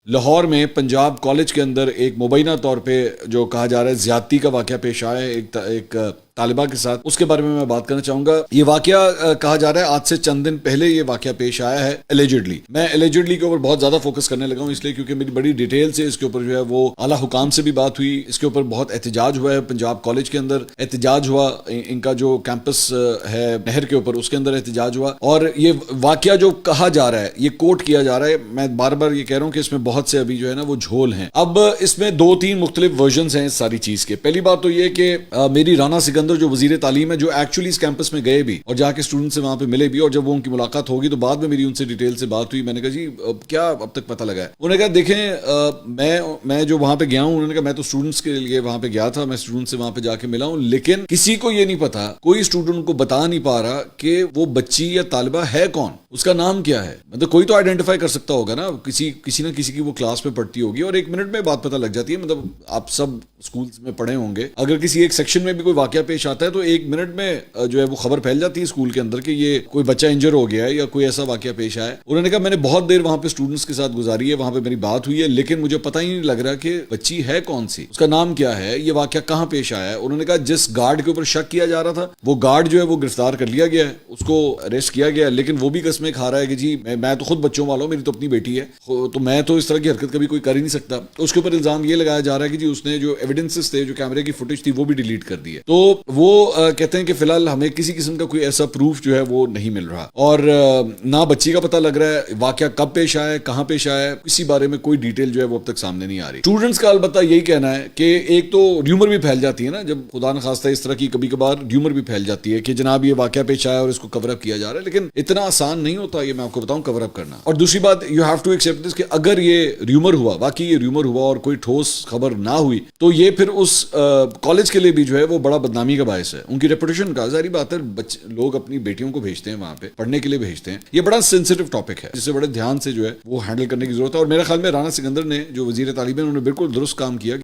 لاہور میں پنجاب کالج کے اندر ایک مبینہ طور پہ جو کہا جا رہا ہے زیادتی کا واقعہ پیش آیا ہے ایک طالبہ کے ساتھ، اس کے بارے میں بات کرنا چاہوں گا۔ یہ واقعہ کہا جا رہا ہے آج سے چند دن پہلے یہ واقعہ پیش آیا ہے ایلیجڈلی۔ میں ایلیجڈلی کے اوپر بہت زیادہ فوکس کرنے لگا ہوں اس لیے کیونکہ میری بڑی ڈیٹیل سے اس کے اوپر جو ہے وہ اعلیٰ حکام سے بھی بات ہوئی، اس کے اوپر بہت احتجاج ہوا ہے۔ پنجاب کالج کے اندر احتجاج ہوا، ان کا جو کیمپس ہے نہر کے اوپر، اس کے اندر احتجاج ہوا، اور یہ واقعہ جو کہا جا رہا ہے، یہ کوٹ کیا جا رہا ہے، میں بار بار یہ کہہ رہا ہوں کہ اس میں بہت سے ابھی جو ہے نا وہ جھول ہیں۔ اب اس میں دو تین مختلف ورژنز ہیں اس ساری چیز کے۔ پہلی بات تو یہ کہ میری رانا سکندر جو وزیر تعلیم ہے، جو ایکچولی اس کیمپس میں گئے بھی اور جا کے اسٹوڈنٹ سے وہاں پہ ملے بھی، اور جب وہ ان کی ملاقات ہوگی تو بعد میں میری ان سے ڈیٹیل سے بات ہوئی۔ میں نے کہا جی کیا اب تک پتہ لگا ہے؟ انہوں نے کہا دیکھیں میں جو وہاں پہ گیا ہوں، انہوں نے کہا میں تو اسٹوڈنٹس کے لیے وہاں پہ گیا تھا، میں اسٹوڈنٹ سے وہاں پہ جا کے ملا ہوں، لیکن کسی کو یہ نہیں پتا، کوئی اسٹوڈنٹ کو بتا نہیں پا رہا کہ وہ بچی یا طالبہ ہے کون، اس کا نام کیا ہے۔ مطلب کوئی تو آئیڈینٹیفائی کر سکتا ہوگا نا، کسی نہ کسی کی وہ کلاس میں پڑھتی ہوگی، اور ایک منٹ میں بات پتہ لگ جاتی ہے۔ مطلب آپ سب اسکولز میں پڑھے ہوں گے، اگر کسی ایک سیکشن میں بھی کوئی واقعہ پیش آتا ہے تو ایک منٹ میں جو ہے وہ خبر پھیل جاتی ہے اسکول کے اندر کہ یہ کوئی بچہ انجر ہو گیا ہے یا کوئی ایسا واقعہ پیش آیا ہے۔ انہوں نے کہا میں نے بہت دیر وہاں پہ اسٹوڈنٹس کے ساتھ گزاری ہے، وہاں پہ میری بات ہوئی ہے، لیکن مجھے پتہ ہی نہیں لگ رہا کہ بچی ہے کون سی، اس کا نام کیا ہے، یہ واقعہ کہاں پیش آیا ہے۔ انہوں نے کہا جس گارڈ کے اوپر شک کیا جا رہا تھا، وہ گارڈ جو ہے وہ گرفتار کر لیا گیا ہے، اس کو اریسٹ کیا گیا ہے، لیکن وہ بھی قسمیں کھا رہا ہے کہ جی میں تو خود بچوں والا ہوں، میری تو اپنی بیٹی ہے، تو میں تو اس طرح کی حرکت کبھی کوئی کر ہی نہیں سکتا۔ اس کے اوپر الزام یہ لگایا جا رہا ہے کہ جی اس نے جو ایویڈنسز تھے، جو کیمرے کی فوٹیج تھی، وہ بھی ڈیلیٹ کر دی ہے۔ تو وہ کہتے ہیں کہ فی الحال ہمیں کسی قسم کا کوئی ایسا پروف جو ہے وہ نہیں مل رہا، اور نہ بچی کا پتہ لگ رہا ہے واقعہ کب پیش آیا ہے، کہاں پیش آیا ہے، اسی بارے میں کوئی ڈیٹیل جو ہے وہ اب تک سامنے نہیں آ رہی۔ اسٹوڈنٹس کا البتہ یہی کہنا ہے کہ ایک تو ریومر بھی پھیل جاتی ہے نا، جب خدا نخواستہ اس طرح کی کبھی کبھار ریومر بھی پھیل جاتی ہے کہ جناب یہ واقعہ پیش آیا اور اس کو کور اپ کیا جا رہا ہے، لیکن اتنا آسان نہیں ہوتا یہ میں آپ کو بتاؤں کور اپ کرنا۔ اور دوسری بات you have to accept this کہ اگر یہ ریومر ہوا، واقعی یہ ریومر ہوا اور کوئی ٹھوس خبر نہ ہوئی، تو یہ پھر اس کالج کے لیے بھی جو ہے وہ بڑا بدنامی کا باعث ہے، ان کی ریپوٹیشن کا۔ ظاہری بات ہے لوگ اپنی بیٹیوں کو بھیجتے ہیں وہاں پہ پڑھنے کے لیے بھیجتے ہیں، یہ بڑا سینسیٹیو ٹاپک ہے جسے بڑے دھیان سے جو ہے وہ ہینڈل کرنے کی ضرورت ہے۔ اور میرے خیال میں رانا سکندر نے جو وزیر تعلیم ہے، انہوں نے بالکل درست کام کیا۔